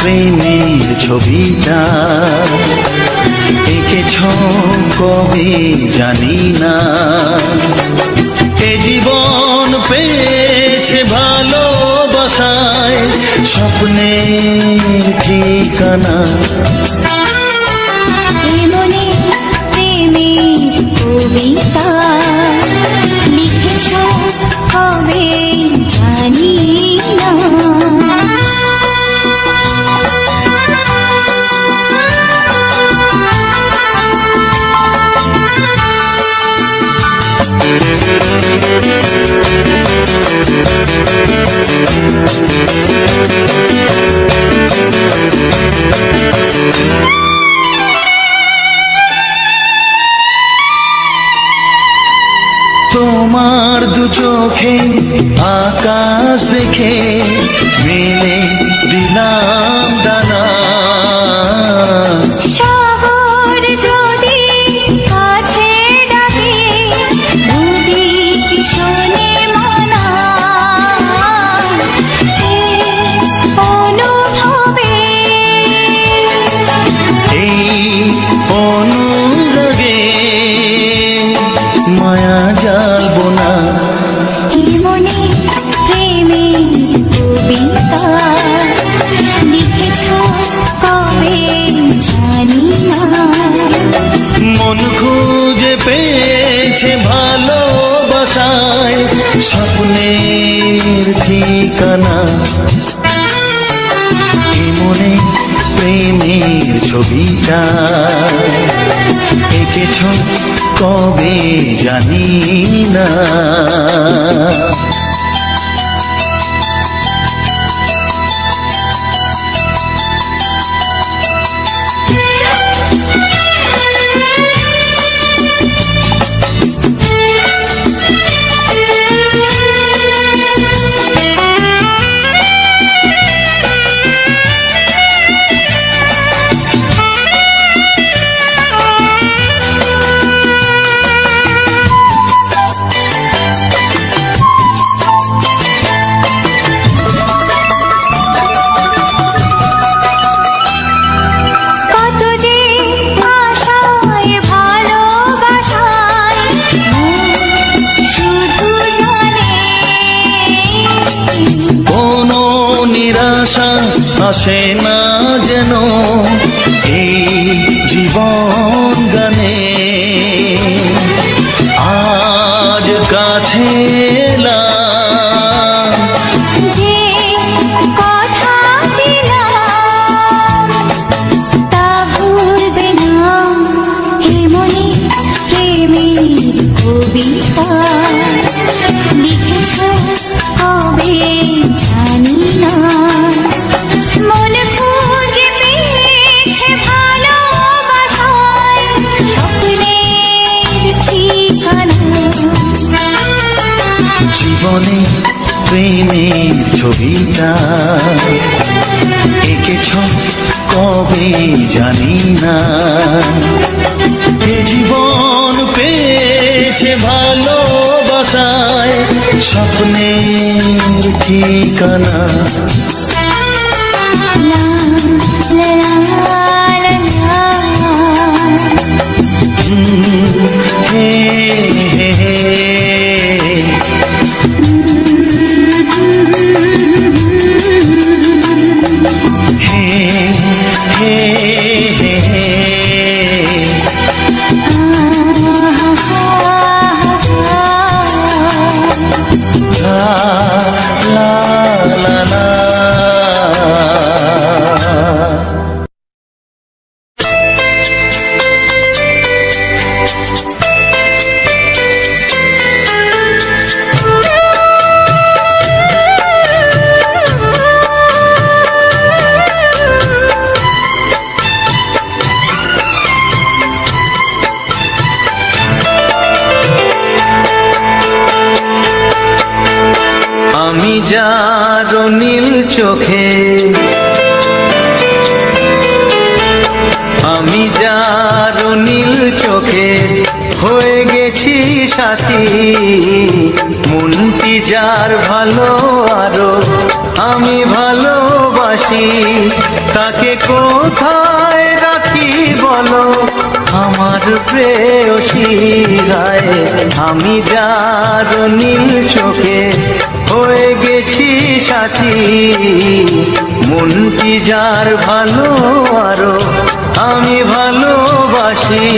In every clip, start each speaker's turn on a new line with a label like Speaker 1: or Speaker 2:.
Speaker 1: প্রেমের ছবিটা এঁকেছ কবে জানি না, এ জীবন পেয়েছে ভালোবাসায় স্বপ্নের ঠিকানা।
Speaker 2: মনে প্রেমের কবিতা লিখেছ কবে জানি না।
Speaker 1: তোমার দু চোখে আকাশ দেখে মেলে দিলাম দানা।
Speaker 2: সাগর যদি কাছে ডাকে নদী কি শোনে মানা, অনুভবে
Speaker 1: এই অনুরাগে মায়া জ্বালবো না।
Speaker 2: মনে প্রেমের কবিতা লিখেছ কবে জানি না।
Speaker 1: মন খুঁজে পেয়েছে ভালোবাসায় স্বপ্নের ঠিকানা। মনে প্রেমের ছবিটা এঁকেছ কবে জানি না। নিরাশা আসে না যেন এই জীবন গানে। আজ কাছে এলাম
Speaker 2: যে কথা দিলাম তা ভুলবে না। হে মনে প্রেমের কবিতা লিখেছ কবে জানি না। মন খুঁজে পেয়েছে ভালোবাসায় স্বপ্নের ঠিকানা।
Speaker 1: জীবনে প্রেমের ছবিটা এঁকেছ কবে জানি না। এ জীবন পেয়েছে ভালোবাসায় স্বপ্নের ঠিকানা।
Speaker 2: লা লা লা লা
Speaker 1: হে হে হে হে হে হে la la la la যার নীল চোখে, আমি যার নীল চোখে হয়ে গেছি সাথী, মনটি যার ভালো আরো আমি ভালোবাসি, তাকে কোথায় রাখি বলো আমার প্রেয়সী গায়ে। আমি যার নীল চোখে হয়ে গেছি সাথী, মনটি যার ভালো আরো আমি ভালোবাসি।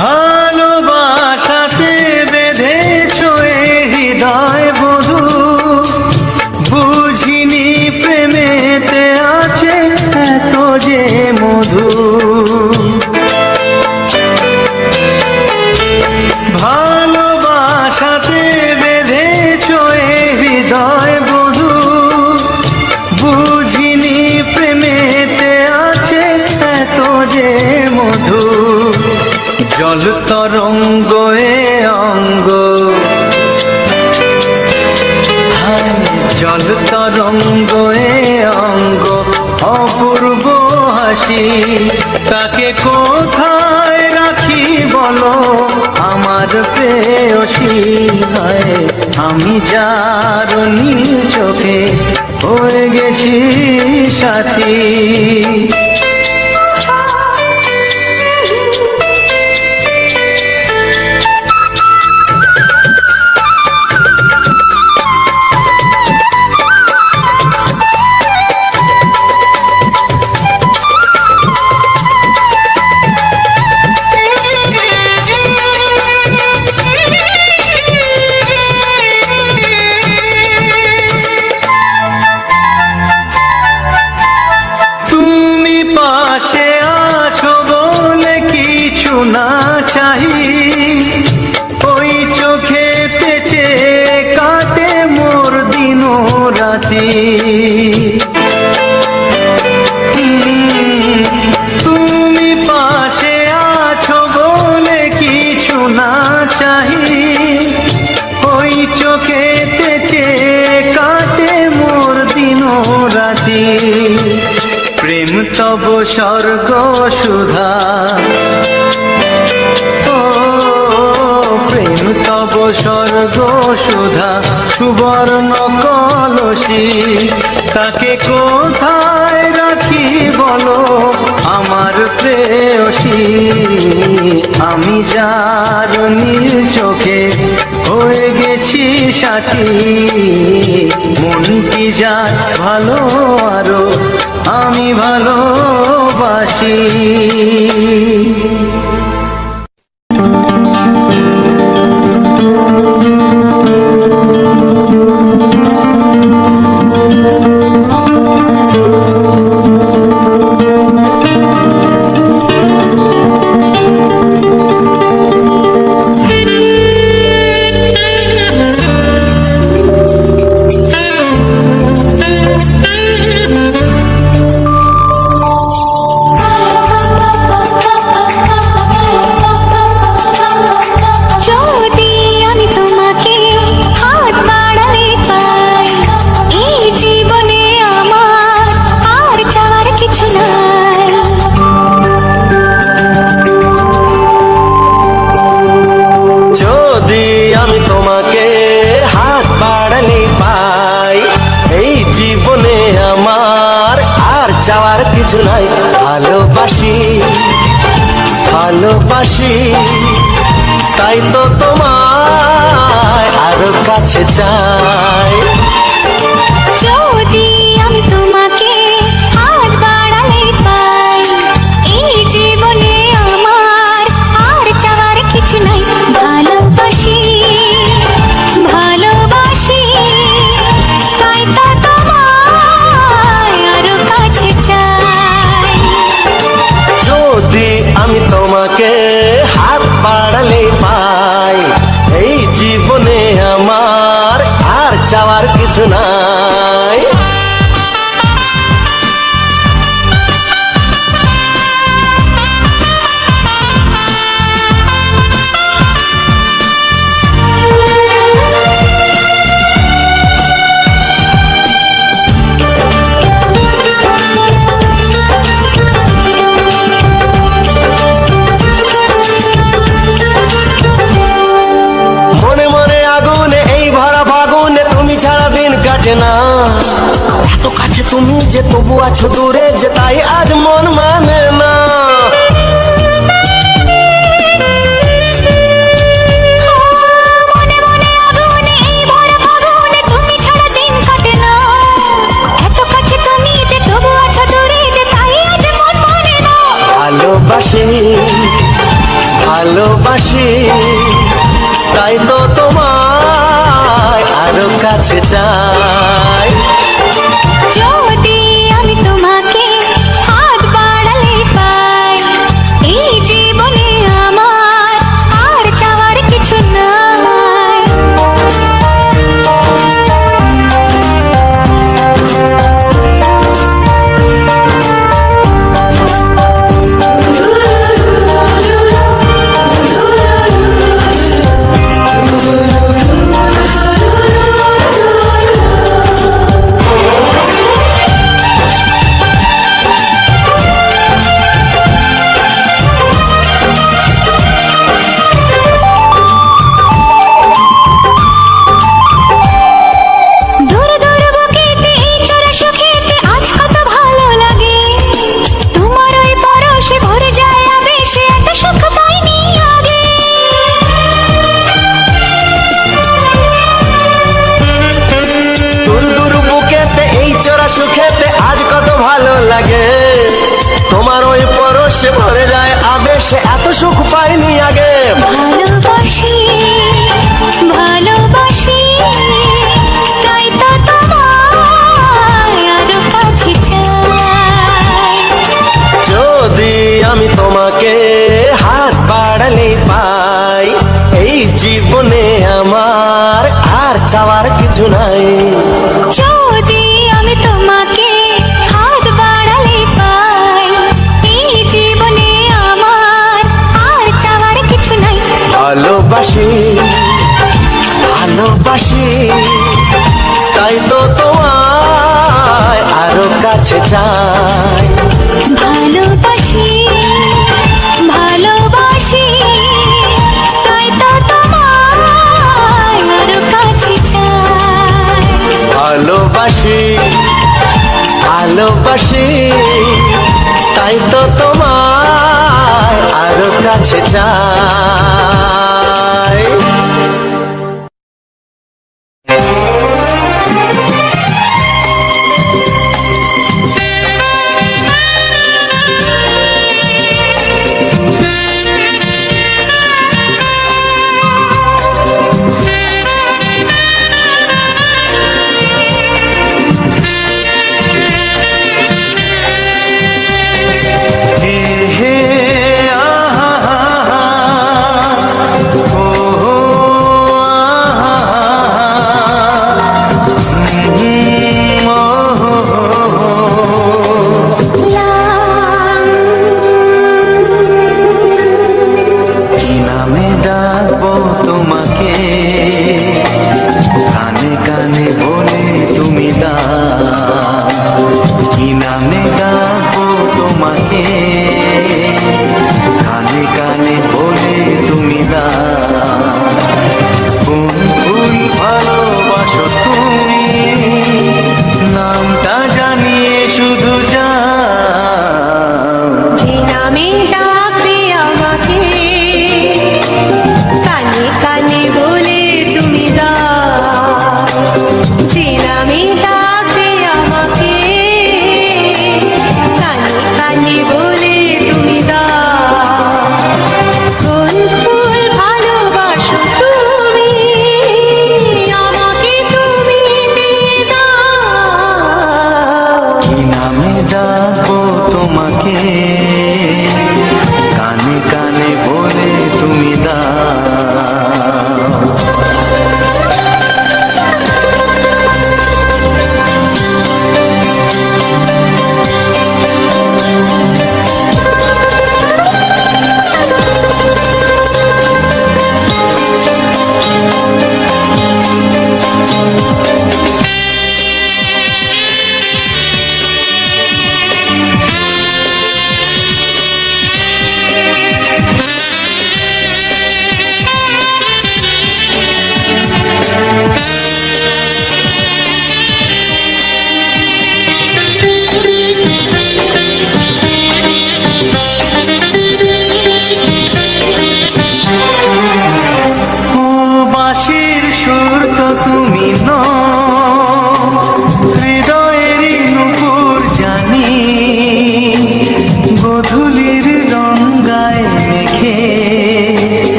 Speaker 1: ভালোবাসাতে বেঁধেছ হৃদয় বধূ, বুঝিনি প্রেমেতে আছে এত যে মধু। ভালোবাসাতে বেঁধেছ হৃদয় বধূ, বুঝিনি প্রেমেতে আছে এত যে মধু। জল তরঙ্গ এ অঙ্গ, জল তরঙ্গ এ অঙ্গ অপূর্ব হাসি, তাকে কোথায় রাখি বলো আমার প্রেয়সী গায়ে। আমি যার নীল চোখে হয়ে গেছি সাথী। পাশে আছো বলে কিছু না চাহি, ওই চোখেতে চেয়ে কাটে মোর দিন রাতি। তুমি পাশে আছো বলে কিছু না চাহি, ওই চোখেতে চেয়ে কাটে মোর দিন রাতি। প্রেম তব স্বর্গ সুধা, ও প্রেম তব স্বর্গ সুধা সুবর্ণ কলসী, তাকে কোথায় রাখি বলো আমার প্রেয়সী। আমি যার নীল চোখে হয়ে গেছি সাথী, মনটি যার ভালো আরো আমি ভালোবাসি। চাওয়ার কিছু নাই, ভালোবাসি ভালোবাসি, তাই তো তোমায় আরো কাছে চাই।
Speaker 2: যদি আমি তোমাকে হাত বাড়ালে পাই, এই জীবনে আমার
Speaker 1: লাগে না। এত কাছে তুমি যে তবু আছো দূরে, যে তাই আজ মন মানে না।
Speaker 2: মনে মনে আগুনে এই ভরা ফাগুনে তুমি ছাড়া দিন কাটে না। এত কাছে তুমি যে তবু আছো দূরে, যে তাই আজ মন মানে না।
Speaker 1: ভালোবাসি ভালোবাসি তাই তো তোমায় আরো কাছে চাই।
Speaker 2: যদি আমি তোমাকে হাত বাড়ালে পাই, এই জীবনে আমার আর চাওয়ার কিছু নাই। দূর দূর বুকেতে এই চোরা সুখেতে আজ কত ভালো লাগে। তোমার ওই পরশে ভরে যায় আবেশে, এত সুখ পাইনি আগে।
Speaker 1: দূর দূর বুকেতে এই চোরা সুখেতে আজ কত ভালো লাগে। তোমার ওই পরশে ভরে যায় আবেশে, এত সুখ পাইনি আগে।
Speaker 2: ভালোবাসি ভালোবাসি তাই তো তোমায় আরো কাছে চাই।
Speaker 1: যদি আমি তোমাকে হাত বাড়ালে পাই, এই জীবনে আমার আর চাওয়ার কিছু নাই।
Speaker 2: যদি আমি তোমাকে হাত বাড়ালে পাই, এই জীবনে আমার আর চাওয়ার কিছু নাই।
Speaker 1: ভালোবাসি ভালোবাসি তাই তো তোমায় আরো কাছে চাই।
Speaker 2: ভালোবাসি ভালোবাসি তাই তো তোমায় আরো কাছে চাই।
Speaker 1: ভালোবাসি ভালোবাসি তাই তো তোমায় আরো কাছে চাই। হে হে আহা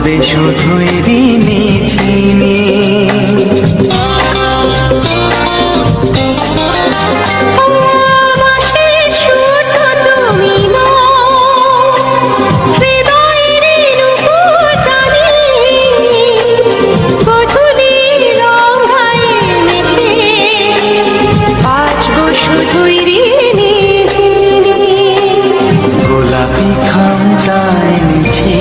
Speaker 1: তবে শুধুই ঋণী চিনি। গোলাপি খামটা এনেছি,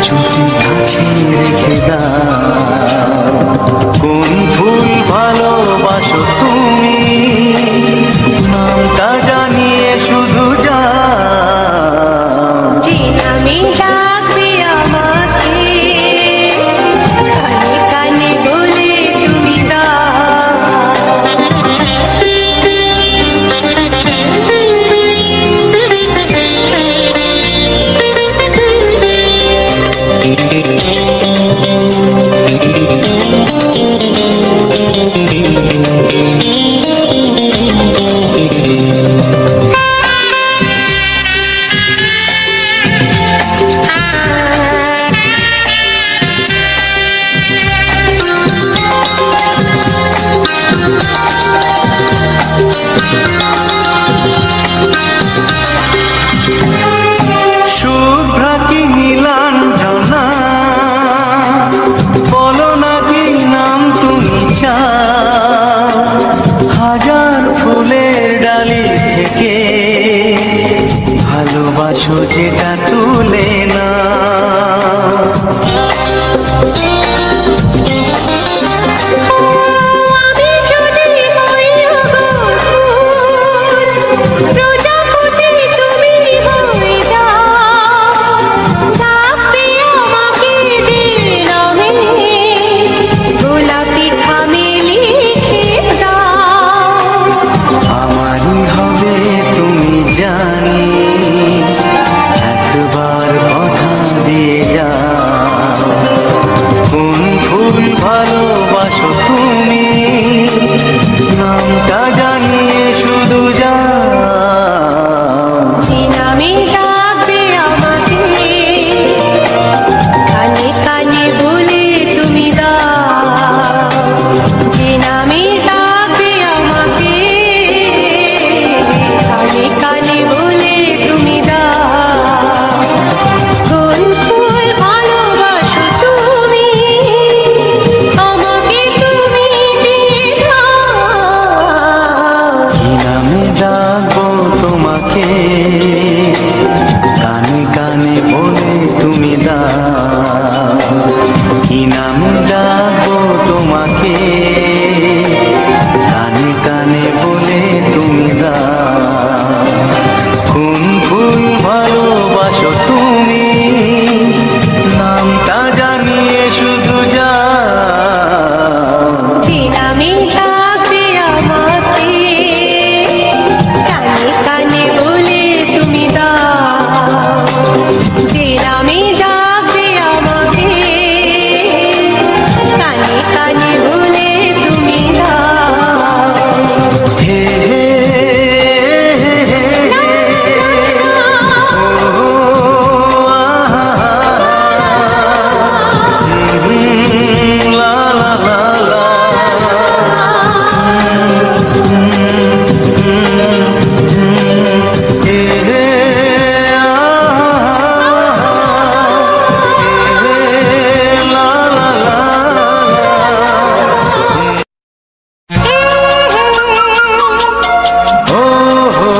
Speaker 1: চুটি চুটি কাছে রেখে দাও। কোন ফুল ভালোবাসো তুমি, নামটা জানিয়ে শুধু যাও।
Speaker 2: যে নামে ডাকবে আমাকে, কানে কানে বলে তুমি
Speaker 1: শুভ্রা কি নীলাঞ্জনা, বলো না কি নাম তুমি চাও। হাজার ফুলের ডালি থেকে ভালোবাসো যেটা তুলে না। আমারই হবে তুমি জানি, একবার কথা দিয়ে যাও। কোন ফুল ভালোবাসো তুমি, নামটা জানিয়ে শুধু যাও।
Speaker 2: যে নামে ডাকবে আমাকে, কানে কানে বলে তুমি দাও। যে নামে ডাকবে আমাকে, কানে কানে বলে তুমি দাও। কোন ফুল ভালোবাসো তুমি, আমাকে তুমি দিয়ে দাও।
Speaker 1: কি নামে ডাকবো তোমাকে, কানে কানে বলে তুমি দাও। কি নামে ডাকবো তোমাকে, কানে কানে বলে তুমি দাও। কোন ফুল ভালোবাসো তুমি, নামটা জানিয়ে শুধু যাও।
Speaker 2: যে নামে ডাকবে আমাকে, কানে কানে বলে তুমি দাও। যে নামে ডাকবে আমাকে, কানে কানে বলে তুমি দাও।
Speaker 1: হে হে হে হে ও লা লা লা লা। হে হে লা লা লা। ও হো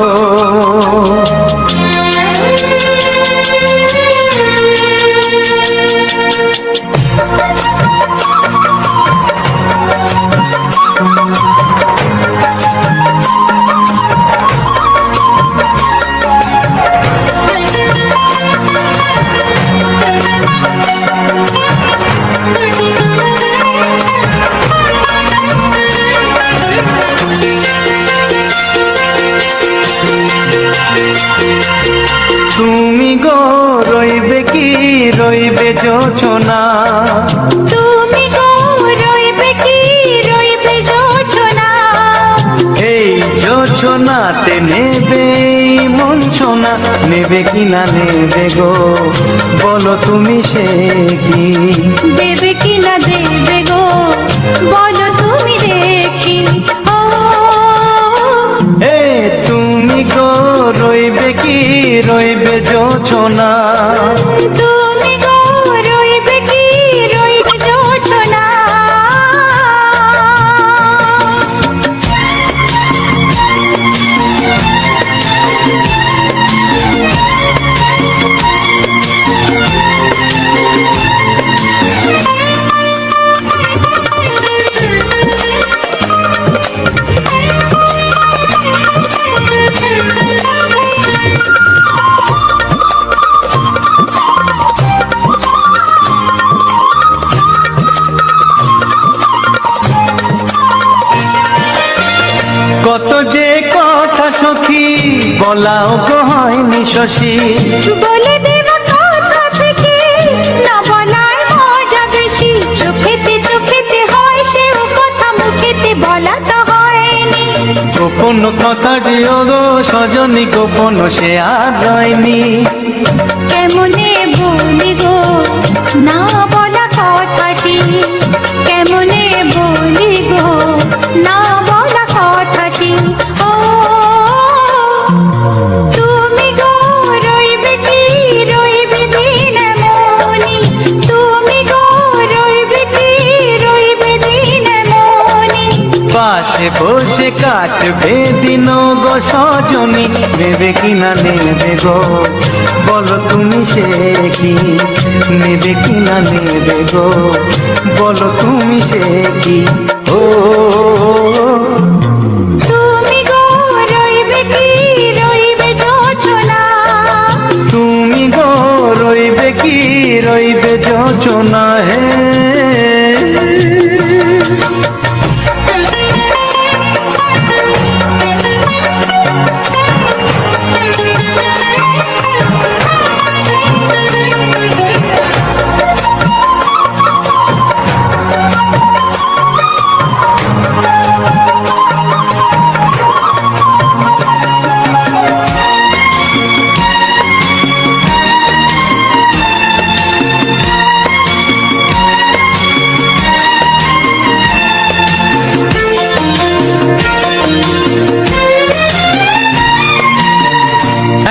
Speaker 1: তুমি গো রইবে কি, রইবে জোছনা।
Speaker 2: তুমি গো রইবে কি, রইবে জোছনা।
Speaker 1: এই জোছনাতে নেবে মন সোনা নেবে কি না নেবে গো, বলো তুমি সে কি।
Speaker 2: দেবে কি না দেবে গো, বলো তুমি দেখি। ও
Speaker 1: এ তুমি গো রইবে কি রইবে জোছনা,
Speaker 2: তুমি গো রইবে কি রইবে জোছনা।
Speaker 1: কত যে কথা সখী বলাও গো হয়নি শশী,
Speaker 2: বলে দেব কথা থেকে না বলার মজা বেশি। চোখেতে হয় সেও কথা, মুখেতে বলা তো হয়নি।
Speaker 1: গোপন কথাটি গো সজনী গোপন সে আর রয়নি।
Speaker 2: কেমনে বলি গো না বলা কথাটি, কেমনে বলি গো না বলা কথাটি। ও তুমি গো রইবে কি রইবে দিন মনি, তুমি গো রইবে কি রইবে দিন মনি।
Speaker 1: পাশে বসে কাটবে দিন গো সজনী, নেবে কি না নেবে গো, বলো তুমি সে কি। নেবে কি না নেবে গো, বলো তুমি সে কি। ও
Speaker 2: তুমি গো রইবে কি রইবে জোছনা,
Speaker 1: তুমি গো রইবে কি রইবে যোচনা হে।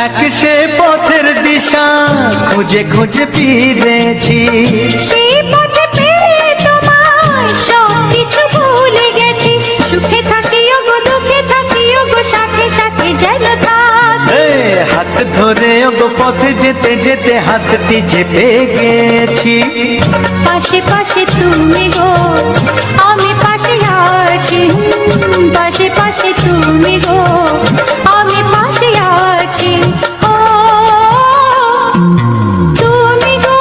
Speaker 1: এক সে পথের দিশা খুঁজে খুঁজে ফিরেছি,
Speaker 2: সেই পথে পেয়ে তোমায় সব কিছু ভুলে গেছি। সুখে থাকিও গো দুঃখে থাকিও গো, সাথে সাথে যেন থাক।
Speaker 1: এ হাত ধরে গো পথে যেতে যেতে হাতটি চেপে গেছি।
Speaker 2: পাশে পাশে তুমি গো আমি পাশে আছি, পাশে পাশে তুমি গো আমি পাশে আছি। ও তুমি গো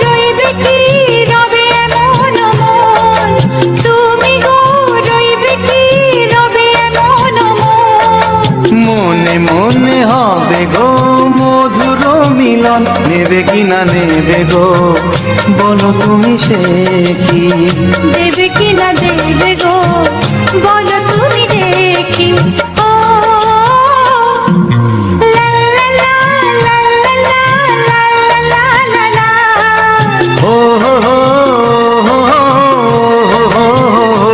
Speaker 2: রইবে কি রবে এমন মন, তুমি গো রইবে কি রবে এমন মন।
Speaker 1: মনে মনে হবে গো মধুর মিলন, নেবে কি না নেবে গো, বলো তুমি সে কি।
Speaker 2: দেবে কি না দেবে গো, বলো তুমি দেখি। ও লা লা লা লা লা লা লা লা লা।
Speaker 1: ও হো হো হো হো হো হো।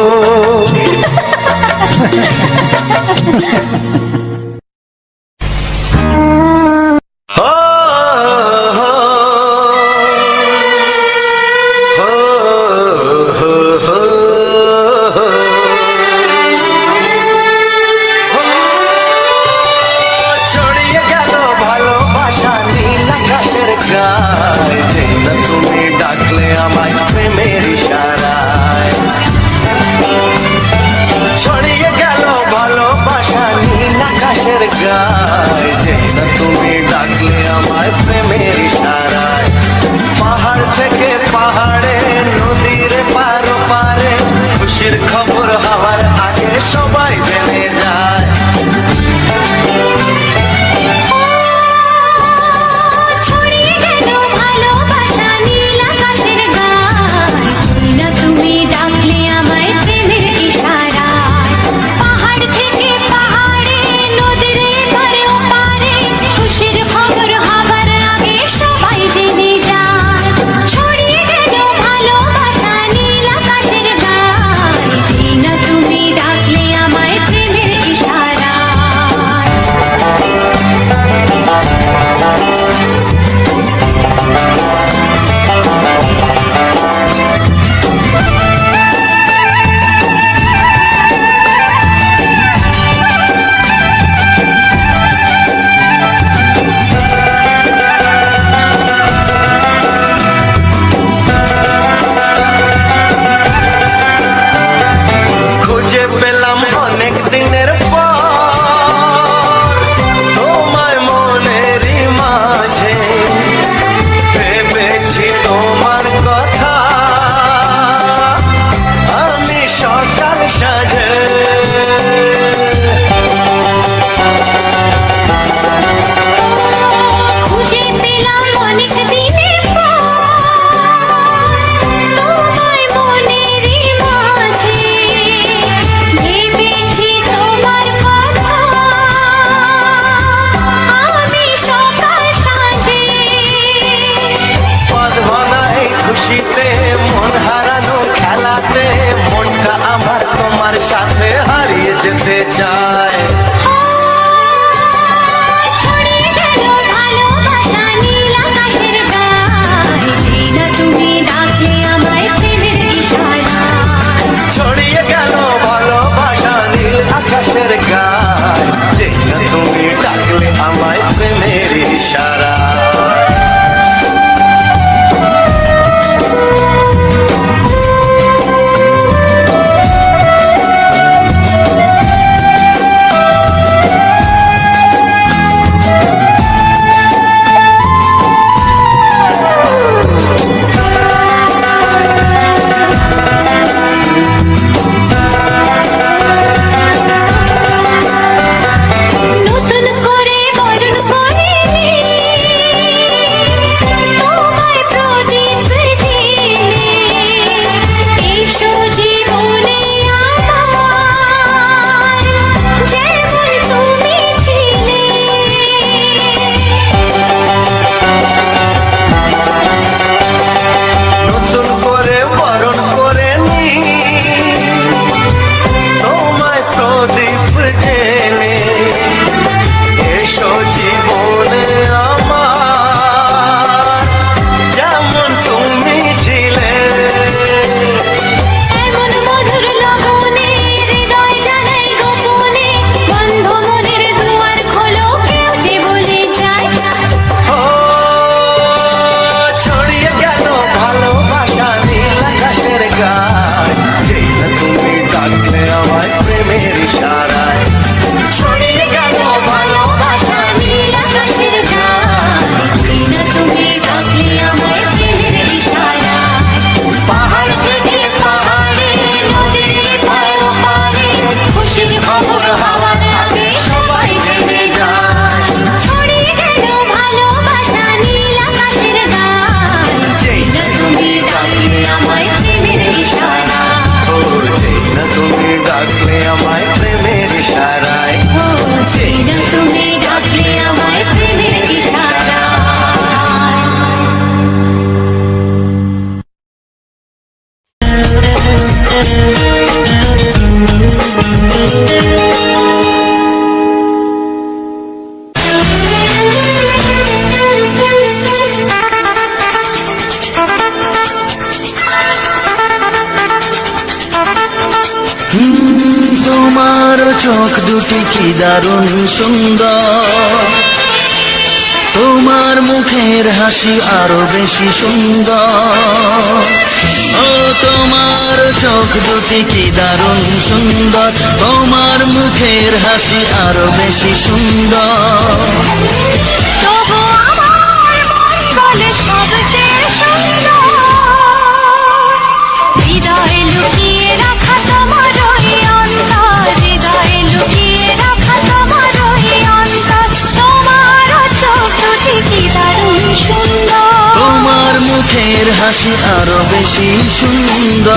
Speaker 1: যেতে চায়।
Speaker 2: ছড়িয়ে গেল ভালোবাসা নীল আকাশের গায়ে, যেই না তুমি ডাকলে আমায় প্রেমের ইশারায়।
Speaker 1: ছড়িয়ে গেল ভালোবাসা নীল আকাশের গায়, যেই না তুমি ডাকলে আমায় প্রেমের ইশারায়।
Speaker 2: নতুন করে বরণ করে তোমায় প্রদীপ জ্বেলে, এসো জীবনে আমার, যেমন তুমি ছিলে।
Speaker 1: নতুন করে বরণ করে নি তোমায় প্রদীপ জেলে, এসো জীবনে আমার, যেমন তুমি ছিলে।
Speaker 2: এমন মধুর লগনে হৃদয় জানাই গোপনে, বন্ধ মনের দুয়ার খোলো, কেউ যে বলে যায়।
Speaker 1: ও ছড়িয়ে গেল ভালোবাসা নীল আকাশের গায়, যেই না তুমি ডাকলে আমায় প্রেমের ইশারায়।
Speaker 2: ছড়িয়ে গেল ভালোবাসা নীল আকাশের গায়ে, যেই না তুমি ডাকলে আমায় প্রেমের ইশারায়। পাহাড় থেকে পাহাড়ে, নদীর পায় ওপারে, খুশির খবর হওয়ার আগে সবাই জেনে যায়। ছড়িয়ে গেল ভালোবাসা নীল আকাশের গায়ে, যেই না তুমি ডাকলে আমায় প্রেমের ইশারায়।
Speaker 1: ও যেই না তুমি ডাকলে আমায় প্রেমের ইশারায়।
Speaker 2: ও যেই না তুমি ডাকলে আমায় প্রেমের ইশারায়।
Speaker 1: তোমার চোখ দুটি কি দারুণ সুন্দর, তোমার মুখের হাসি আরো বেশি সুন্দর। ও তোমার চোখ দুটি কি দারুণ সুন্দর, তোমার মুখের হাসি আরো বেশি সুন্দর।
Speaker 2: তবু আমার মন বলে সবচেয়ে সুন্দর, হৃদয়ে লুকিয়ে রাখা তোমার ওই অন্তর, হৃদয়ে লুকিয়ে রাখা তোমার ওই অন্তর। তোমার চোখ দুটি কি দারুণ সুন্দর,
Speaker 1: তোমার মুখের হাসি আরো বেশি সুন্দর।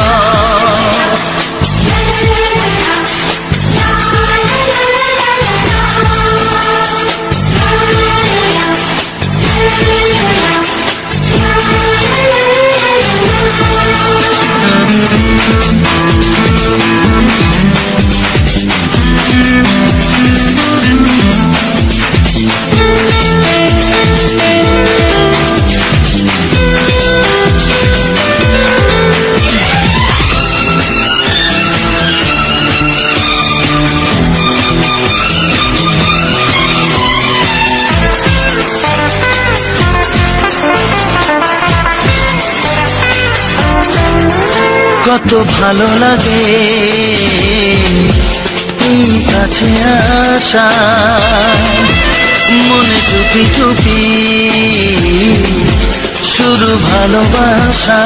Speaker 1: কত ভালো লাগে এই কাছে আসা, মনে চুপি চুপি শুরু ভালোবাসা।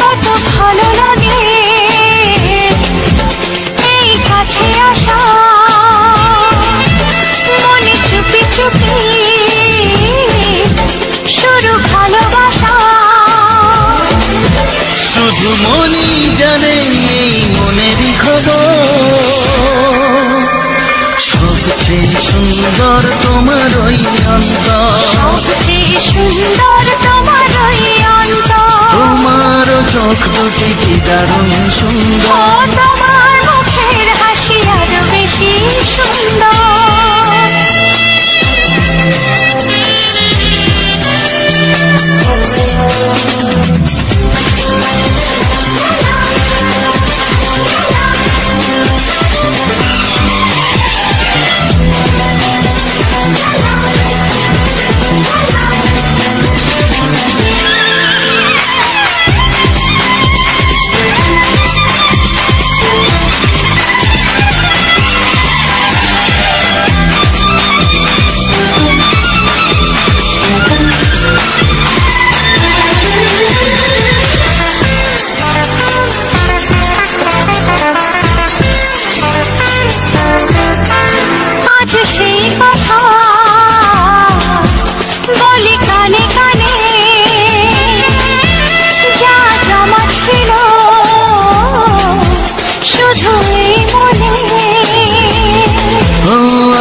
Speaker 2: কত ভালো লাগে এই কাছে আসা, মনে চুপি চুপি শুরু ভালোবাসা।
Speaker 1: শুধু মনই জানে এই মনেরই খবর, সবচেয়ে সুন্দর তোমার ওই অন্তর,
Speaker 2: সবচেয়ে সুন্দর তোমার ওই অন্তর।
Speaker 1: তোমার চোখ দুটি কি দারুণ সুন্দর,
Speaker 2: তোমার মুখের বেশি সুন্দর।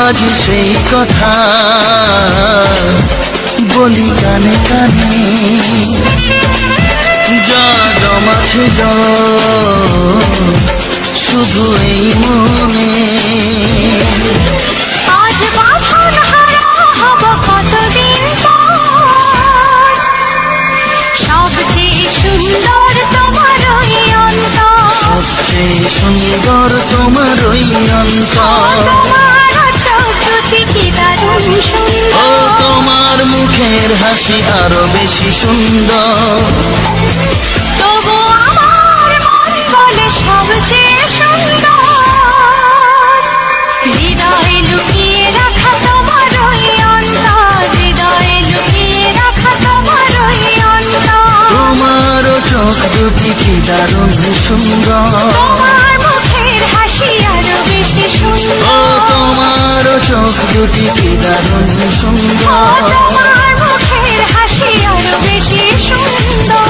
Speaker 1: আজ সেই কথা বলি কানে কানে, যা জমা ছিল শুধু এই মনে।
Speaker 2: আজ বাঁধন হারা হব কতদিন পর, সবচেয়ে সুন্দর তোমার ওই অন্তর,
Speaker 1: সবচেয়ে সুন্দর তোমার ওই অন্তর। ও তোমার মুখের হাসি আরো বেশি সুন্দর।
Speaker 2: তবু আমার মন বলে সবচেয়ে সুন্দর, হৃদয়ে লুকিয়ে রাখা তোমার ওই অন্তর, হৃদয়ে লুকিয়ে রাখা তোমার ওই অন্তর।
Speaker 1: তোমারও চোখ দুটি কি দারুণ সুন্দর,
Speaker 2: তোমার মুখের হাসি আরো বেশি সুন্দর।
Speaker 1: ও তোমারও চোখ দুটি কি দারুণ সুন্দর,
Speaker 2: তোমার মুখের হাসি আরো বেশি সুন্দর।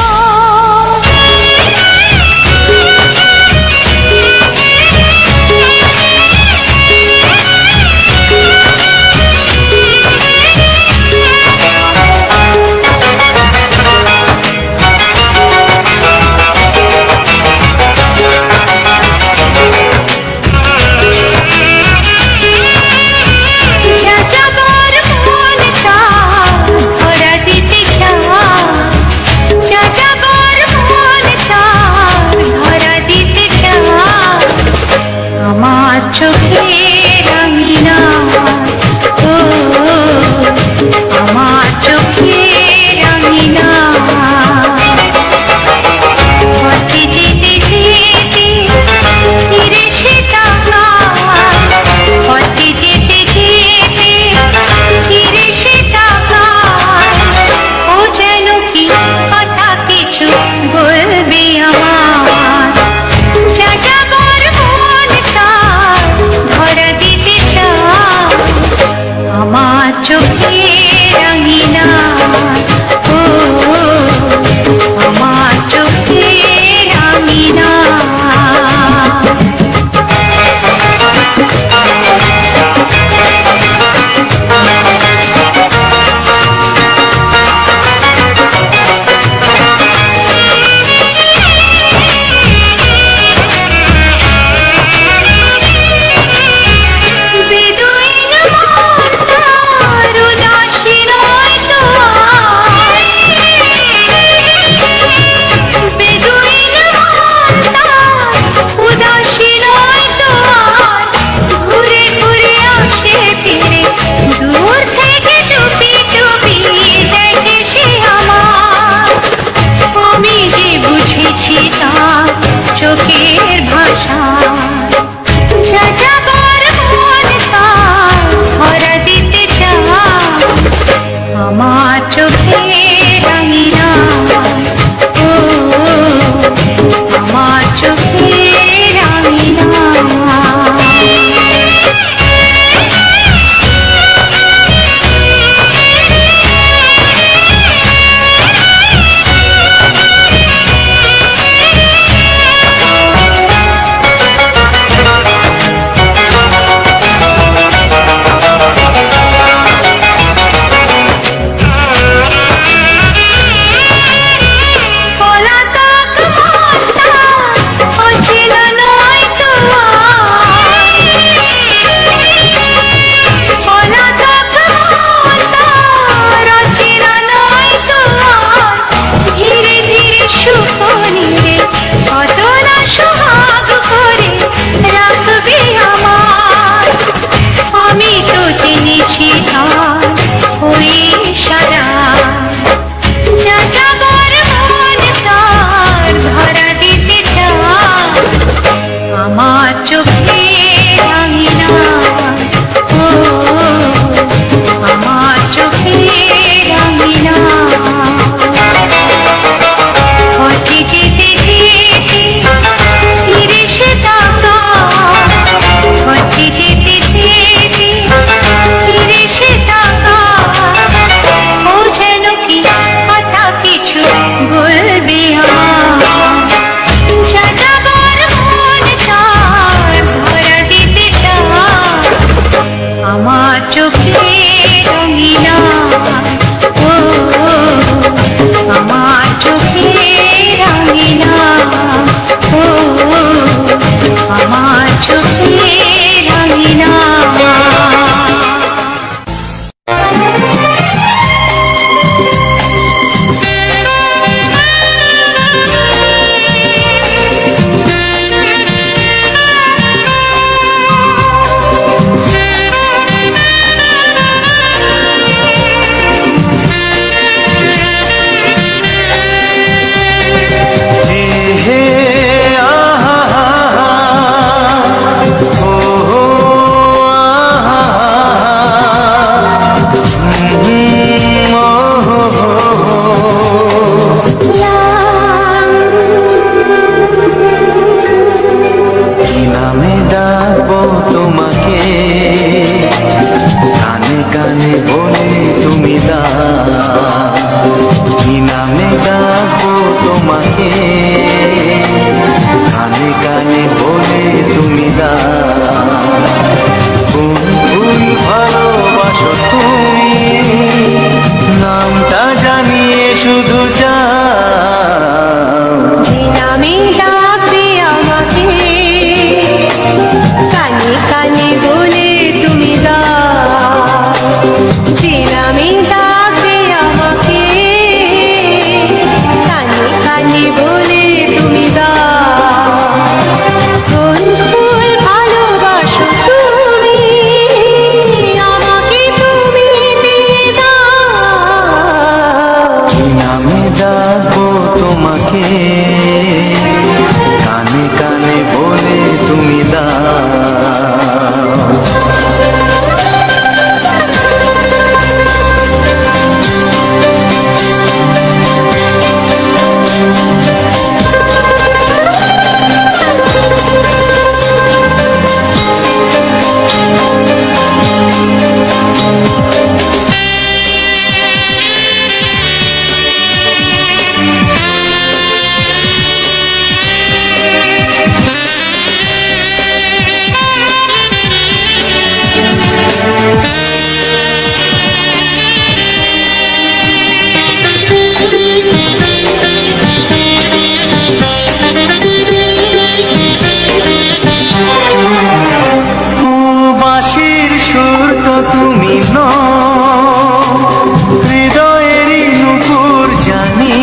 Speaker 2: বেদুইন মন তার উদার
Speaker 1: তুমি দাও, কি নামে ডাকবো তোমাকে, কানে কানে বলে তুমি দাও, কোন ফুল ভালোবাসো তুমি, নামটা জানিয়ে শুধু যাও।
Speaker 2: যে নামে ডাকবে আমাকে, কানে কানে বলে তুমি দাও, যে নামে ডাকবে আমাকে, কানে কানে বলে তুমি দাও, কোন ফুল ভালোবাসো তুমি, আমাকে তুমি দিয়ে দাও।
Speaker 1: কি নামে ডাকবো তোমাকে, কানে কানে বলে তুমি দাও। বাঁশির সুর তো তুমি নও, হৃদয়েরই নুপুর জানি,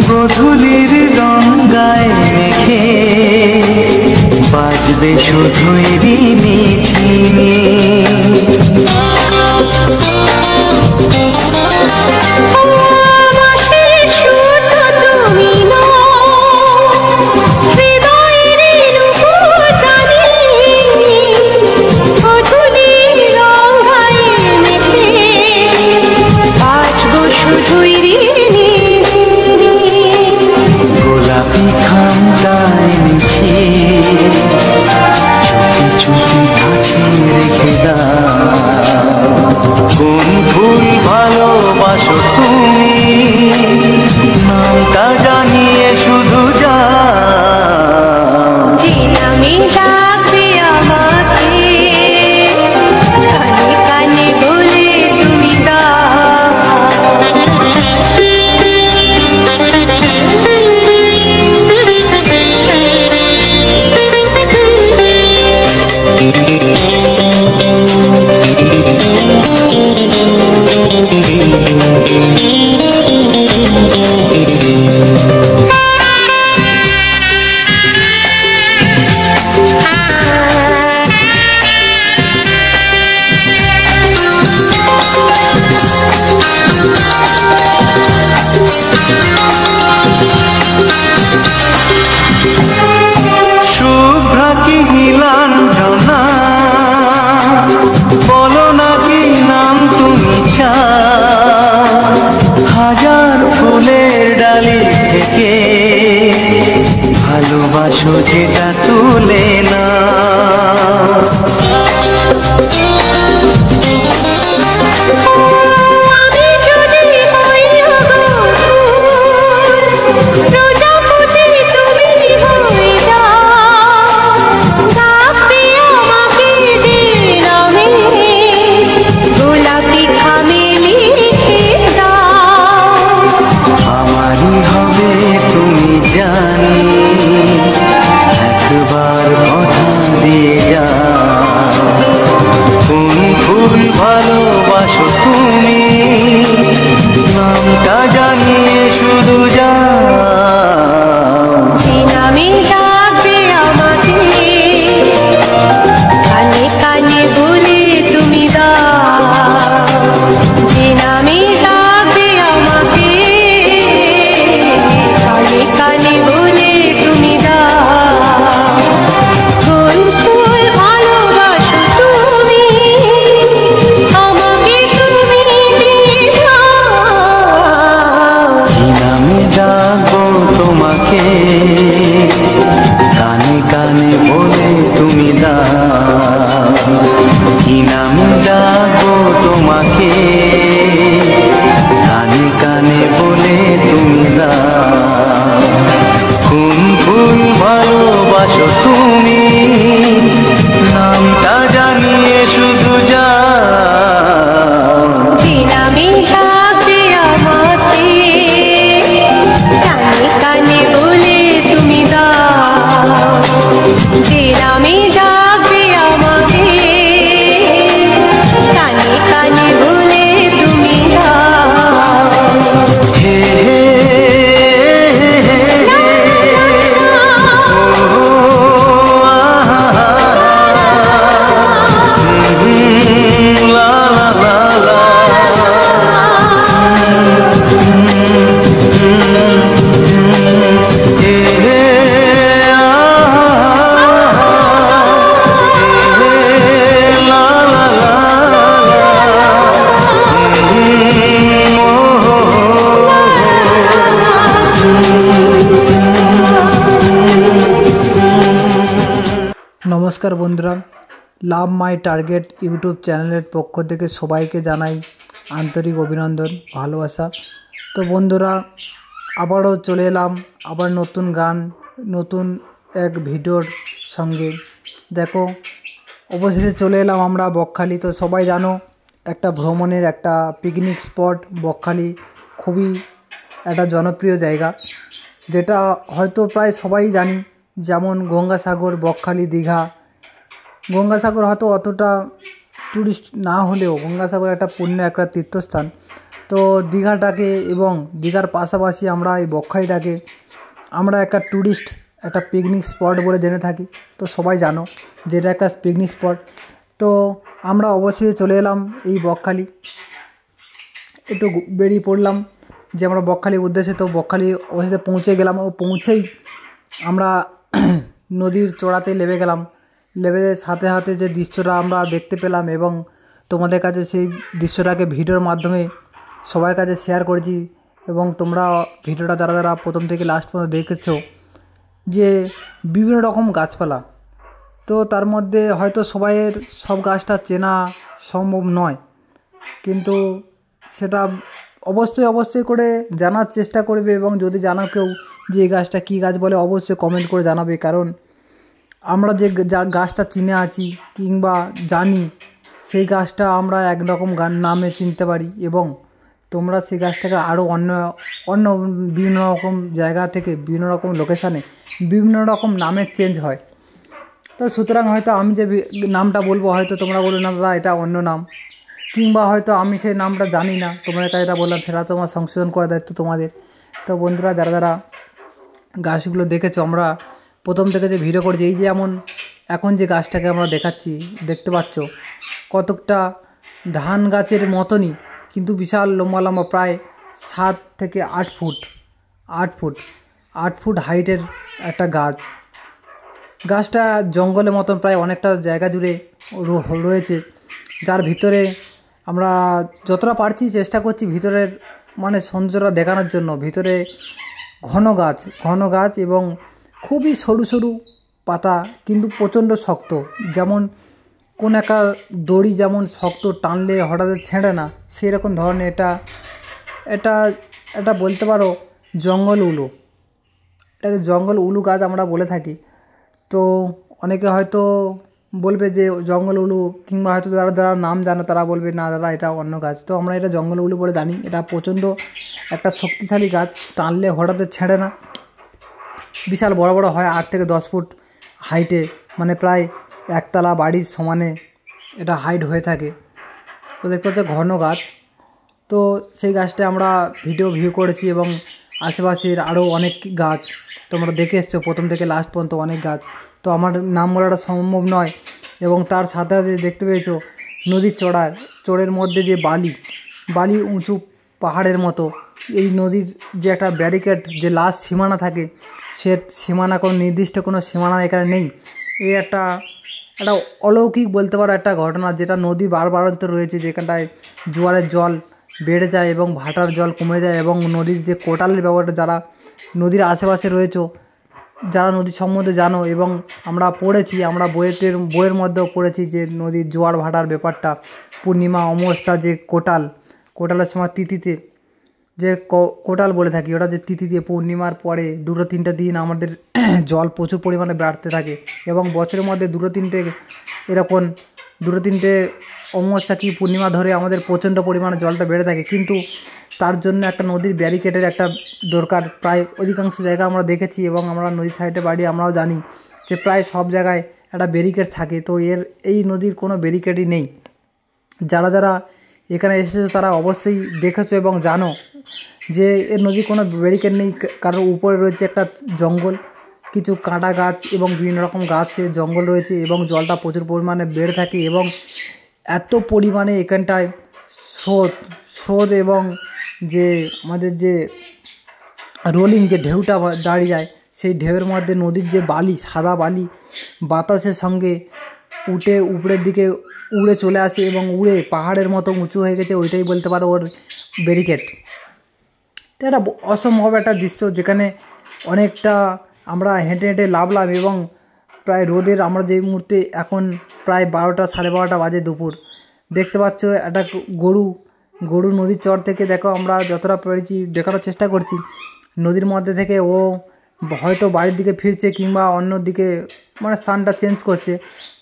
Speaker 1: গোধূলির রঙায় মেখে বাজবে শুধুই রিনিঝিনি। গোলাপি খামটায় নিছি, চুপি চুপি কাছে রেখে দাও, কোন ফুল ভালোবাসো তুমি, নামটা জানিয়ে শুধু যাও।
Speaker 2: যে নামে ডাকবে আমাকে, কানে কানে বলে তুমি দাও।
Speaker 1: শুভ্রা কি নীলাঞ্জনা, বলো না কি নাম তুমি চাও, হাজার ফুলের ডালি থেকে ভালোবাসো যেটা তুলে না।
Speaker 2: আমি যদি হই প্রজাপতি, তুমি হয়ে যাও, ডাকবে আমাকে যে নামে, গোলাপি খামে লিখে দাও।
Speaker 1: আমারই হবে তুমি জানি, একবার কথা দিয়ে যাও,
Speaker 3: নমস্কার বন্ধুরা, লাভ মাই টার্গেট ইউটিউব চ্যানেলের পক্ষ থেকে সবাইকে জানাই আন্তরিক অভিনন্দন, ভালোবাসা। তো বন্ধুরা, আবারও চলে এলাম আবার নতুন গান, নতুন এক ভিডিওর সঙ্গে। দেখো, অবশেষে চলে এলাম আমরা বকখালি। তো সবাই জানো, একটা ভ্রমণের একটা পিকনিক স্পট বকখালি খুবই একটা জনপ্রিয় জায়গা, যেটা হয়তো প্রায় সবাই জানি। যেমন গঙ্গাসাগর, বকখালি, দীঘা। গঙ্গাসাগর হয়তো অতটা ট্যুরিস্ট না হলেও গঙ্গাসাগর একটা পুণ্য একটা তীর্থস্থান। তো দীঘাটাকে এবং দীঘার পাশাপাশি আমরা এই বকখালিটাকে আমরা একটা ট্যুরিস্ট একটা পিকনিক স্পট বলে জেনে থাকি। তো সবাই জানো যে এটা একটা পিকনিক স্পট। তো আমরা অবশ্যই চলে এলাম এই বকখালি, একটু বেরিয়ে পড়লাম যে আমরা বকখালির উদ্দেশ্যে। তো বকখালি অবশ্যই পৌঁছে গেলাম, ও পৌঁছেই আমরা নদীর চড়াতে নেমে গেলাম। নেমে সাথে সাথে যে দৃশ্যটা আমরা দেখতে পেলাম এবং তোমাদের কাছে সেই দৃশ্যটাকে ভিডিওর মাধ্যমে সবার কাছে শেয়ার করেছি। এবং তোমরা ভিডিওটা যারা যারা প্রথম থেকে লাস্ট পর্যন্ত দেখেছো, যে বিভিন্ন রকম গাছপালা। তো তার মধ্যে হয়তো সবাইয়ের সব গাছটা চেনা সম্ভব নয়, কিন্তু সেটা অবশ্যই করে জানার চেষ্টা করবে। এবং যদি জানো কেউ যে এই গাছটা কী গাছ বলে, অবশ্যই কমেন্ট করে জানাবে। কারণ আমরা যে গাছটা চিনে আছি কিংবা জানি, সেই গাছটা আমরা একরকম নামে চিনতে পারি, এবং তোমরা সেই গাছটাকে আরও অন্য বিভিন্ন রকম জায়গা থেকে বিভিন্ন রকম লোকেশানে বিভিন্ন রকম নামের চেঞ্জ হয়। তো সুতরাং হয়তো আমি যে নামটা বলবো, হয়তো তোমরা বলো না দাদা এটা অন্য নাম, কিংবা হয়তো আমি সেই নামটা জানি না, তোমাদের কাছে এটা বললাম, সেটা তোমার সংশোধন করার দায়িত্ব তোমাদের। তো বন্ধুরা, যারা যারা গাছগুলো দেখেছো, আমরা প্রথম থেকে যে ভিডিও করছি, এই যে এখন যে গাছটাকে আমরা দেখাচ্ছি, দেখতে পাচ্ছ কতকটা ধান গাছের মতনই, কিন্তু বিশাল লম্বা লম্বা, প্রায় 7 থেকে 8 ফুট হাইটের একটা গাছ। গাছটা জঙ্গলের মতন প্রায় অনেকটা জায়গা জুড়ে রয়েছে, যার ভিতরে আমরা যতটা পারছি চেষ্টা করছি ভিতরের সৌন্দর্যটা দেখানোর জন্য। ভিতরে ঘন গাছ এবং খুবই সরু সরু পাতা, কিন্তু প্রচণ্ড শক্ত। যেমন কোন একটা দড়ি যেমন শক্ত, টানলে হঠাৎ ছেঁড়ে না, সেই রকম ধরনের এটা বলতে পারো জঙ্গল উলু। এটাকে জঙ্গল উলু গাছ আমরা বলে থাকি। তো অনেকে হয়তো বলবে যে জঙ্গল উলু, কিংবা হয়তো যারা নাম জানো তারা বলবে না দাদা এটা অন্য গাছ। তো আমরা এটা জঙ্গল উলু বলে জানি। এটা প্রচণ্ড একটা শক্তিশালী গাছ, টানলে হঠাৎ ছেড়ে না, বিশাল বড় বড় হয়, 8 থেকে 10 ফুট হাইটে, প্রায় একতলা বাড়ির সমানে এটা হাইট হয়ে থাকে। তো দেখতে হচ্ছে ঘন গাছ। তো সেই গাছটা আমরা ভিউ করেছি, এবং আশেপাশের আরও অনেক গাছ তোমরা দেখে এসছো প্রথম থেকে লাস্ট পর্যন্ত, অনেক গাছ। তো আমার নাম বলাটা সম্ভব নয়। এবং তার সাথে সাথে দেখতে পেয়েছো নদীর চড়ের মধ্যে যে বালি উঁচু পাহাড়ের মতো, এই নদীর যে একটা ব্যারিকেড, যে লাস্ট সীমানা থাকে, সে সীমানা কোনো নির্দিষ্ট কোনো সীমানা এখানে নেই। এই একটা অলৌকিক বলতে পারো একটা ঘটনা, যেটা নদী বাড়ন্ত রয়েছে, যেখানটায় জোয়ারের জল বেড়ে যায় এবং ভাটার জল কমে যায়, এবং নদীর যে কোটালের ব্যাপারটা, যারা নদীর আশেপাশে রয়েছে, যারা নদীর সম্বন্ধে জানো, এবং আমরা পড়েছি, আমরা বইয়ের মধ্যেও পড়েছি যে নদীর জোয়ার ভাটার ব্যাপারটা। পূর্ণিমা অমাবস্যা যে কোটালের সময় তিথিতে যে কোটাল বলে থাকি, ওটা যে তিথিতে পূর্ণিমার পরে 2-3 দিন আমাদের জল প্রচুর পরিমাণে বাড়তে থাকে, এবং বছরের মধ্যে 2-3 অমাবস্যা কি পূর্ণিমা ধরে আমাদের প্রচণ্ড পরিমাণে জলটা বেড়ে থাকে। কিন্তু তার জন্য একটা নদীর ব্যারিকেডের একটা দরকার। প্রায় অধিকাংশ জায়গা আমরা দেখেছি, এবং আমরা নদীর সাইডে বাড়ি, আমরাও জানি যে প্রায় সব জায়গায় একটা ব্যারিকেড থাকে। তো এই নদীর কোনো ব্যারিকেডই নেই। যারা যারা এখানে এসেছো তারা অবশ্যই দেখেছো এবং জানো যে এর নদীর কোনো ব্যারিকেড নেই, কারণ উপরে রয়েছে একটা জঙ্গল, কিছু কাঁটা গাছ এবং বিভিন্ন রকম গাছের জঙ্গল রয়েছে, এবং জলটা প্রচুর পরিমাণে বেড়ে থাকে। এবং এত পরিমাণে এখানটায় স্রোত এবং যে আমাদের যে রোলিং যে ঢেউটা দাঁড়িয়ে যায়, সেই ঢেউয়ের মধ্যে নদীর যে সাদা বালি বাতাসের সঙ্গে উপরের দিকে উড়ে চলে আসে, এবং উড়ে পাহাড়ের মতো উঁচু হয়ে গেছে। ওইটাই বলতে পারো ওর ব্যারিকেড। তো এটা অসম্ভব একটা দৃশ্য, যেখানে অনেকটা আমরা হেঁটে লাভলাম, এবং প্রায় রোদের, আমরা যেই মুহূর্তে এখন প্রায় 12টা 12:30 বাজে দুপুর, দেখতে পাচ্ছ একটা গরু নদীর চর থেকে, দেখো আমরা যতটা পেরেছি দেখানোর চেষ্টা করছি, নদীর মধ্যে থেকে ও হয়তো বাড়ির দিকে ফিরছে কিংবা অন্য দিকে মানে স্থানটা চেঞ্জ করছে।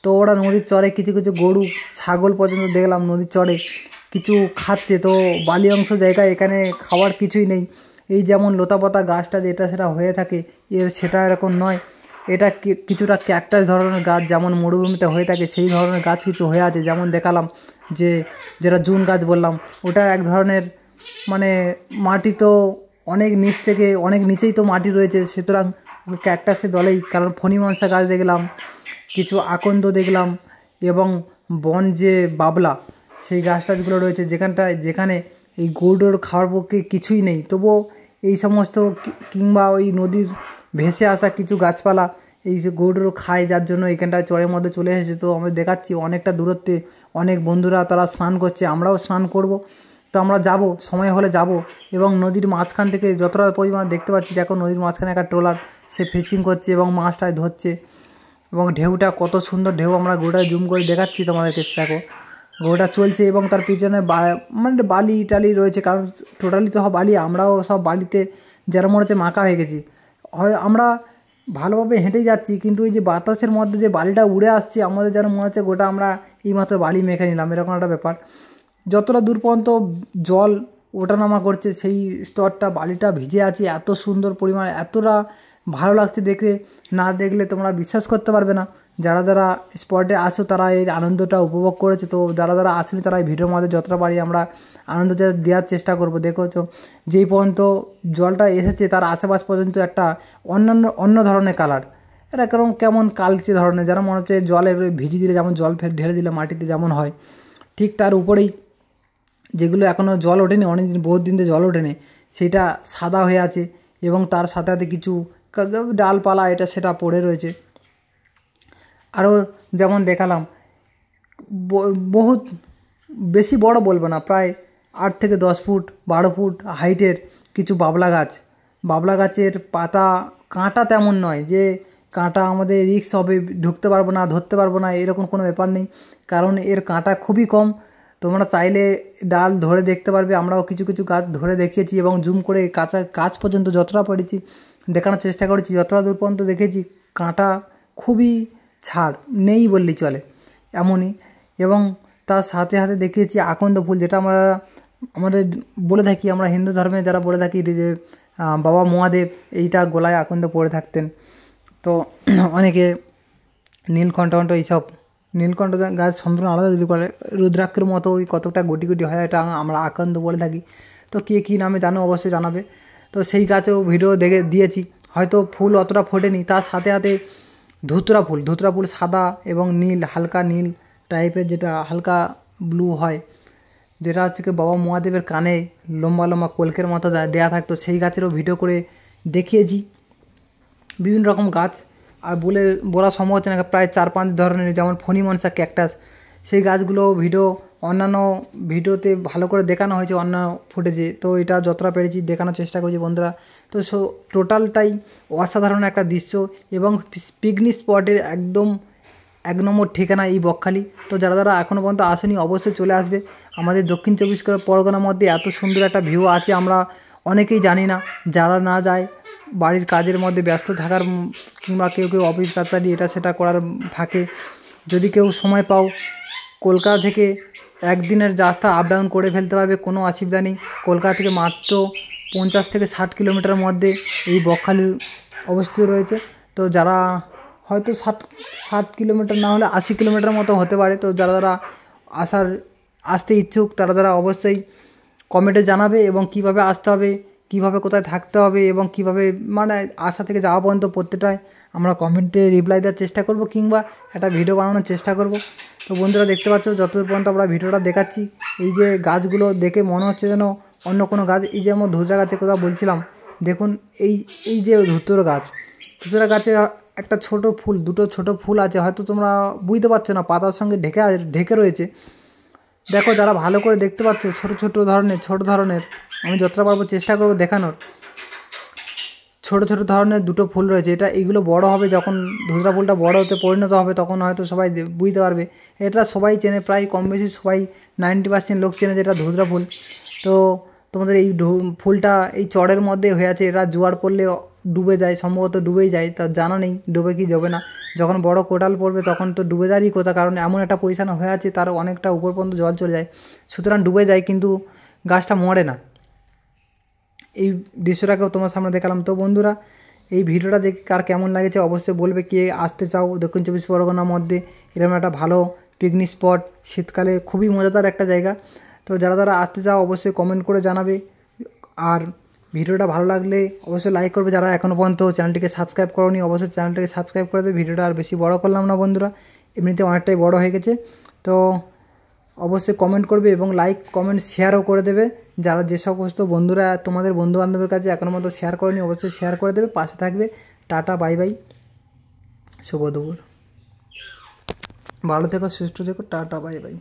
Speaker 3: তো ওরা নদীর চরে কিছু কিছু গরু ছাগল পর্যন্ত দেখলাম নদীর চরে কিছু খাচ্ছে। তো বালি অংশ জায়গায় এখানে খাওয়ার কিছুই নেই, এই যেমন লতাপাতা গাছটা যেটা সেটা হয়ে থাকে, সেটা এরকম নয়, এটা কিছুটা ক্যাকটাস ধরনের গাছ যেমন মরুভূমিতে হয়ে থাকে সেই ধরনের গাছ কিছু হয়ে আছে। যেমন দেখালাম যে যেটা জুন গাছ বললাম, ওটা এক ধরনের মানে মাটি তো অনেক নিচ থেকে অনেক নিচেই তো মাটি রয়েছে, সুতরাং ক্যাকটাসের দলেই। কারণ ফণিমনসা গাছ দেখলাম, কিছু আকন্দ দেখলাম এবং বন যে বাবলা সেই গাছ টাছগুলো রয়েছে, যেখানে এই গরুর খাওয়ার পক্ষে কিছুই নেই, তবুও এই সমস্ত কিংবা ওই নদীর ভেসে আসা কিছু গাছপালা এই যে গরুরও খায়, যার জন্য এখানটায় চরের মধ্যে চলে এসেছে। তো আমরা দেখাচ্ছি অনেকটা দূরত্বে অনেক বন্ধুরা তারা স্নান করছে, আমরাও স্নান করব। তো আমরা যাব, সময় হলে যাব, এবং নদীর মাঝখান থেকে যতটা পরিমাণ দেখতে পাচ্ছি, দেখো নদীর মাঝখানে একটা ট্রলার সে ফিশিং করছে এবং মাছটায় ধরছে, এবং ঢেউটা কত সুন্দর ঢেউ, আমরা গোটায় জুম করে দেখাচ্ছি তোমাদেরকে। দেখো গোটা চলছে এবং তার পিছনে মানে বালি টালি রয়েছে, কারণ টোটালি তো সব বালি, আমরাও সব বালিতে যারা মনে হচ্ছে মাখা হয়ে গেছি। হয় আমরা ভালোভাবে হেঁটেই যাচ্ছি, কিন্তু ওই যে বাতাসের মধ্যে যে বালিটা উড়ে আসছে, আমাদের যেন মনে হচ্ছে গোটা আমরা এইমাত্র বালি মেখে নিলাম, এরকম একটা ব্যাপার। যতটা দূর পর্যন্ত জল ওঠানামা করছে, সেই স্তরটা বালিটা ভিজে আছে, এত সুন্দর পরিমাণে, এতটা ভালো লাগছে দেখে, না দেখলে তোমরা বিশ্বাস করতে পারবে না। যারা যারা স্পটে আসো তারা এই আনন্দটা উপভোগ করেছে, তো যারা যারা আসেনি তারা এই ভিডিওর মধ্যে যতটা পারি আমরা আনন্দ দেওয়ার চেষ্টা করবো। দেখো তো যেই পর্যন্ত জলটা এসেছে তার আশেপাশ পর্যন্ত একটা অন্য ধরনের কালার, এটা কেমন কালচে ধরনের, যেন মনে হচ্ছে জলে ভিজিয়ে দিলে যেমন জল ঢেলে দিলে মাটিতে যেমন হয়, ঠিক তার উপরেই যেগুলো এখনও জল ওঠেনি, অনেক দিন বহুত দিন ধরে জল ওঠেনি, সেইটা সাদা হয়ে আছে এবং তার সাথে সাথে কিছু ডালপালা এটা সেটা পড়ে রয়েছে। আরও যেমন দেখালাম বহুত বেশি বড় বলবো না, প্রায় 8 থেকে 10 ফুট 12 ফুট হাইটের কিছু বাবলা গাছের পাতা কাঁটা তেমন নয় যে কাঁটা আমাদের রিস্ক হবে, ঢুকতে পারবো না, ধরতে পারবো না, এরকম কোনো ব্যাপার নেই, কারণ এর কাঁটা খুবই কম। তোমরা চাইলে ডাল ধরে দেখতে পারবে, আমরাও কিছু কিছু গাছ ধরে দেখিয়েছি এবং জুম করে কাছ পর্যন্ত যতটা পেরেছি দেখানোর চেষ্টা করেছি, যতটা দূর পর্যন্ত দেখেছি কাঁটা খুবই ছাড় নেই বললেই চলে এমনই। এবং তার সাথে সাথে দেখিয়েছি আকন্দ ফুল, যেটা আমাদের বলে থাকি, আমরা হিন্দু ধর্মে যারা বলে থাকি যে বাবা মহাদেব এইটা গলায় আকন্দ পরে থাকতেন। তো অনেকে নীলকণ্ঠ এইসব নীলকণ্ঠ গাছ সম্পূর্ণ আলাদা যদি করে, রুদ্রাক্ষের মতো ওই কতটা গুটি গুটি হয়, এটা আমরা আকন্দ বলে থাকি। তো কে কী নামে জানো অবশ্যই জানাবে। তো সেই গাছেও ভিডিও দেখে দিয়েছি, হয়তো ফুল অতটা ফোটেনি, তার সাথে সাথে ধুতরা ফুল সাদা এবং নীল, হালকা নীল টাইপের, যেটা হালকা ব্লু হয়, যেটা হচ্ছে কি বাবা মহাদেবের কানে লম্বা লম্বা কলকের মতো দেয়া থাকতো, সেই গাছেরও ভিডিও করে দেখিয়েছি। বিভিন্ন রকম গাছ আর বলা সম্ভব হচ্ছে না, প্রায় 4-5 ধরনের, যেমন ফণিমনসা ক্যাকটাস, সেই গাছগুলো অন্যান্য ভিডিওতে ভালো করে দেখানো হয়েছে, অন্য ফুটেজে। তো এটা যতটা পেরেছি দেখানোর চেষ্টা করছি বন্ধুরা। তো টোটালটাই অসাধারণ একটা দৃশ্য এবং পিকনিক স্পটের একদম 1 নম্বর ঠিকানা এই বকখালি। তো যারা যারা এখনও পর্যন্ত আসেনি অবশ্যই চলে আসবে। আমাদের দক্ষিণ 24 পরগনার মধ্যে এত সুন্দর একটা ভিউ আছে আমরা অনেকেই জানি না, যারা না যায় বাড়ির কাজের মধ্যে ব্যস্ত থাকার কিংবা কেউ অফিস কাছারি এটা সেটা করার ফাঁকে যদি কেউ সময় পাও, কলকাতা থেকে একদিনের রাস্তা আপ ডাউন করে ফেলতে পারবে, কোনো অসুবিধা নেই। কলকাতা থেকে মাত্র 50 থেকে 60 কিলোমিটারের মধ্যে এই বকখালি অবস্থিত রয়েছে। তো যারা হয়তো 60 কিলোমিটার না হলে 80 কিলোমিটার মতো হতে পারে, তো যারা আসতে ইচ্ছুক তারা অবশ্যই কমেন্টে জানাবে, এবং কিভাবে আসতে হবে, কিভাবে কোথায় থাকতে হবে, এবং কিভাবে মানে আসা থেকে যাওয়া পর্যন্ত প্রত্যেকটাই আমরা কমেন্টে রিপ্লাই দেওয়ার চেষ্টা করব কিংবা একটা ভিডিও বানানোর চেষ্টা করব। তো বন্ধুরা দেখতে পাচ্ছ যতদূর পর্যন্ত আমরা ভিডিওটা দেখাচ্ছি, এই যে গাছগুলো দেখে মনে হচ্ছে যেন অন্য কোনো গাছ, এই যে আমার ধুতরা গাছের কথা বলছিলাম, দেখুন এই যে ধুতরা গাছে একটা দুটো ছোট ফুল আছে, হয়তো তোমরা বুঝতে পারছো না, পাতার সঙ্গে ঢেকে রয়েছে। দেখো যারা ভালো করে দেখতে পাচ্ছ, ছোট ধরনের আমি যতটা পারবো চেষ্টা করবো দেখানোর। ছোট ছোট ধরনের দুটো ফুল রয়েছে। এইগুলো বড় হবে, যখন ধুতরা ফুলটা বড় হতে পরিণত হবে তখন হয়তো সবাই বুঝতে পারবে। এটা সবাই চেনে, প্রায় কম বেশি সবাই 90% লোক চেনে যেটা ধুতরা ফুল। তো তোমাদের এই ফুলটা এই চড়ের মধ্যে হয়ে আছে, এরা জোয়ার পড়লে ডুবে যায়, সম্ভবত ডুবেই যায়, তার জানা নেই ডুবে কি যাবে না। যখন বড় কোটাল পড়বে তখন তো ডুবে যাওয়ারই কথা, কারণ এমন একটা পজিশান হয়ে আছে তার অনেকটা উপর পর্যন্ত জল চলে যায়, সুতরাং ডুবে যায় কিন্তু গাছটা মরে না। এই দৃশ্যটাকেও তোমার সামনে দেখালাম। তো বন্ধুরা, এই ভিডিওটা দেখে কার কেমন লাগেছে অবশ্যই বলবে। কে আসতে চাও দক্ষিণ চব্বিশ পরগনার মধ্যে এরকম একটা ভালো পিকনিক স্পট, শীতকালে খুবই মজাদার একটা জায়গা। তো যারা আসতে চাও অবশ্যই কমেন্ট করে জানাবে। আর ভিডিওটা ভালো লাগলে অবশ্যই লাইক করবে। যারা এখনও পর্যন্ত চ্যানেলটিকে সাবস্ক্রাইব করোনি অবশ্যই চ্যানেলটিকে সাবস্ক্রাইব করে দেবে। ভিডিওটা আর বেশি বড় করলাম না বন্ধুরা, এমনিতে অনেকটাই বড় হয়ে গেছে। তো অবশ্যই কমেন্ট করবে এবং লাইক কমেন্ট শেয়ারও করে দেবে। যারা যে সমস্ত বন্ধুরা তোমাদের বন্ধুবান্ধবের কাছে এখনও মতো শেয়ার করেনি অবশ্যই শেয়ার করে দেবে, পাশে থাকবে। টাটা, বাই বাই, শুভ দুপুর, ভালো থেকো, সুস্থ থেকো, টাটা, বাই বাই।